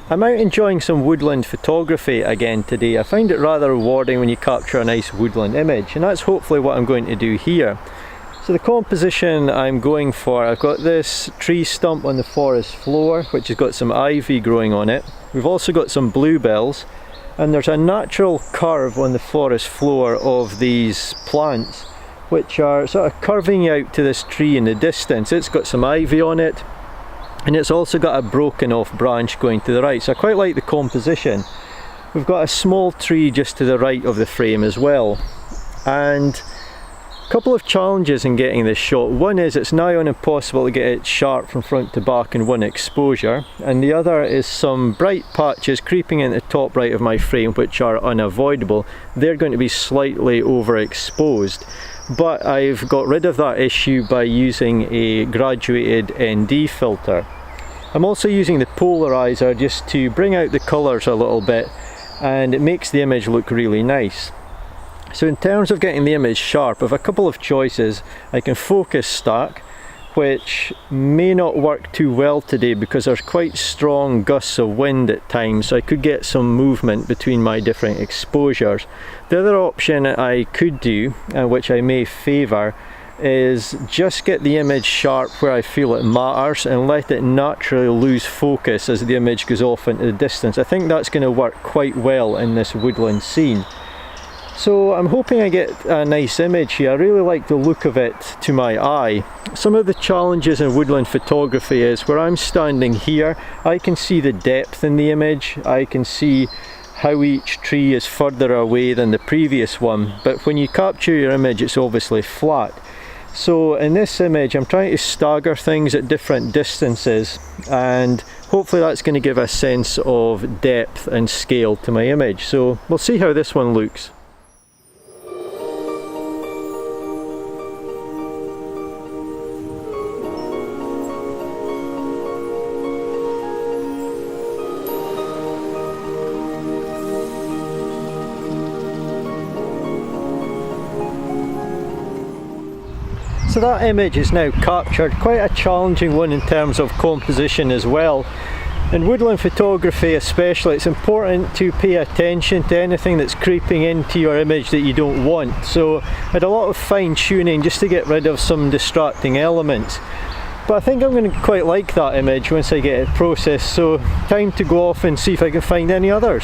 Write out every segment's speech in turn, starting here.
I'm out enjoying some woodland photography again today. I find it rather rewarding when you capture a nice woodland image, and that's hopefully what I'm going to do here. So the composition I'm going for, I've got this tree stump on the forest floor which has got some ivy growing on it. We've also got some bluebells, and there's a natural curve on the forest floor of these plants which are sort of curving out to this tree in the distance. It's got some ivy on it, and it's also got a broken off branch going to the right, so I quite like the composition. We've got a small tree just to the right of the frame as well, and a couple of challenges in getting this shot. One is it's nigh on impossible to get it sharp from front to back in one exposure, and the other is some bright patches creeping in the top right of my frame which are unavoidable. They're going to be slightly overexposed, but I've got rid of that issue by using a graduated ND filter. I'm also using the polarizer just to bring out the colours a little bit, and it makes the image look really nice. So in terms of getting the image sharp, I have a couple of choices. I can focus stack, which may not work too well today because there's quite strong gusts of wind at times, so I could get some movement between my different exposures. The other option I could do, and which I may favour, is just get the image sharp where I feel it matters and let it naturally lose focus as the image goes off into the distance. I think that's going to work quite well in this woodland scene. So I'm hoping I get a nice image here. I really like the look of it to my eye. Some of the challenges in woodland photography is where I'm standing here, I can see the depth in the image, I can see how each tree is further away than the previous one, but when you capture your image it's obviously flat. So in this image I'm trying to stagger things at different distances, and hopefully that's going to give a sense of depth and scale to my image. So we'll see how this one looks. So that image is now captured, quite a challenging one in terms of composition as well. In woodland photography especially, it's important to pay attention to anything that's creeping into your image that you don't want. So I had a lot of fine tuning just to get rid of some distracting elements. But I think I'm going to quite like that image once I get it processed, so time to go off and see if I can find any others.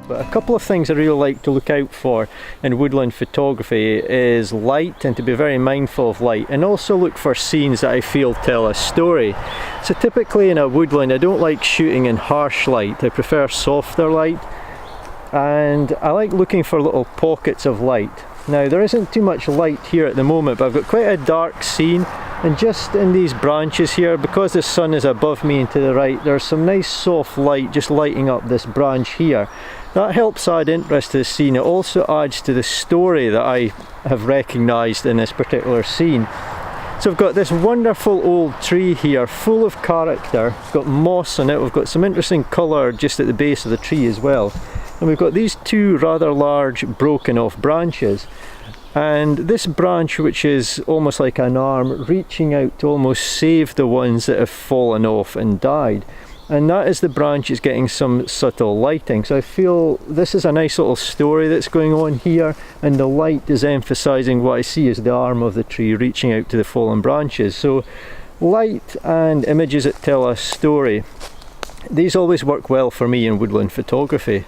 But a couple of things I really like to look out for in woodland photography is light, and to be very mindful of light, and also look for scenes that I feel tell a story. So typically in a woodland I don't like shooting in harsh light, I prefer softer light, and I like looking for little pockets of light. Now there isn't too much light here at the moment, but I've got quite a dark scene, and just in these branches here, because the sun is above me and to the right, there's some nice soft light just lighting up this branch here. That helps add interest to the scene. It also adds to the story that I have recognised in this particular scene. So I've got this wonderful old tree here, full of character. It's got moss on it, we've got some interesting colour just at the base of the tree as well. And we've got these two rather large broken off branches. And this branch, which is almost like an arm, reaching out to almost save the ones that have fallen off and died. And that is the branch is getting some subtle lighting. So I feel this is a nice little story that's going on here, and the light is emphasising what I see as the arm of the tree reaching out to the fallen branches. So light and images that tell a story, these always work well for me in woodland photography.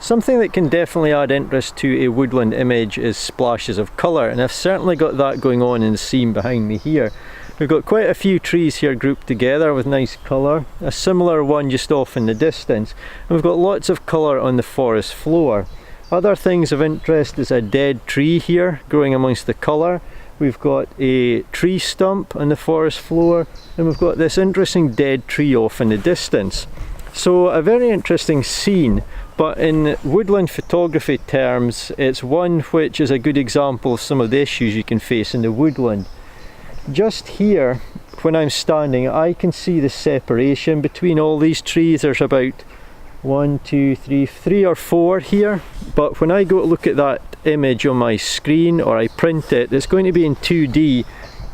Something that can definitely add interest to a woodland image is splashes of colour, and I've certainly got that going on in the scene behind me here. We've got quite a few trees here grouped together with nice colour, a similar one just off in the distance, and we've got lots of colour on the forest floor. Other things of interest is a dead tree here growing amongst the colour. We've got a tree stump on the forest floor, and we've got this interesting dead tree off in the distance. So a very interesting scene, but in woodland photography terms, it's one which is a good example of some of the issues you can face in the woodland. Just here, when I'm standing, I can see the separation between all these trees. There's about 3 or 4 here, but when I go to look at that image on my screen or I print it, it's going to be in 2D.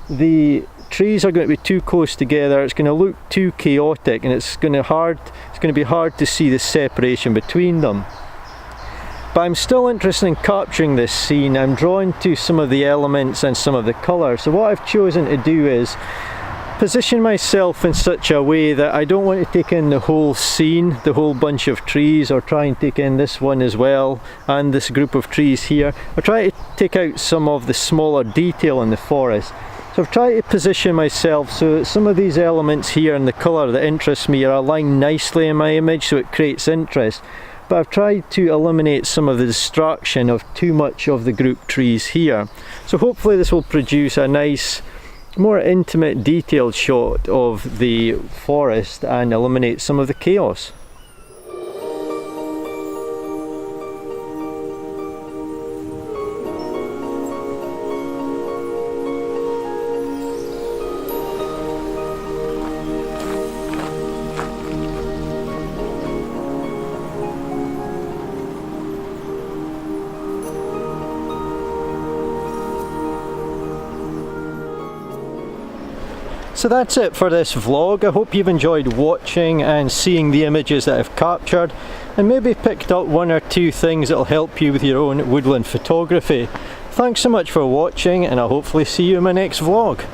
The trees are going to be too close together, it's going to look too chaotic, and it's going to be hard to see the separation between them. But I'm still interested in capturing this scene. I'm drawn to some of the elements and some of the colour. So what I've chosen to do is position myself in such a way that I don't want to take in the whole scene, the whole bunch of trees, or try and take in this one as well and this group of trees here. I try to take out some of the smaller detail in the forest. So I've tried to position myself so that some of these elements here and the colour that interest me are aligned nicely in my image, so it creates interest. But I've tried to eliminate some of the distraction of too much of the group trees here. So hopefully this will produce a nice, more intimate, detailed shot of the forest and eliminate some of the chaos. So that's it for this vlog. I hope you've enjoyed watching and seeing the images that I've captured, and maybe picked up 1 or 2 things that will help you with your own woodland photography. Thanks so much for watching, and I'll hopefully see you in my next vlog.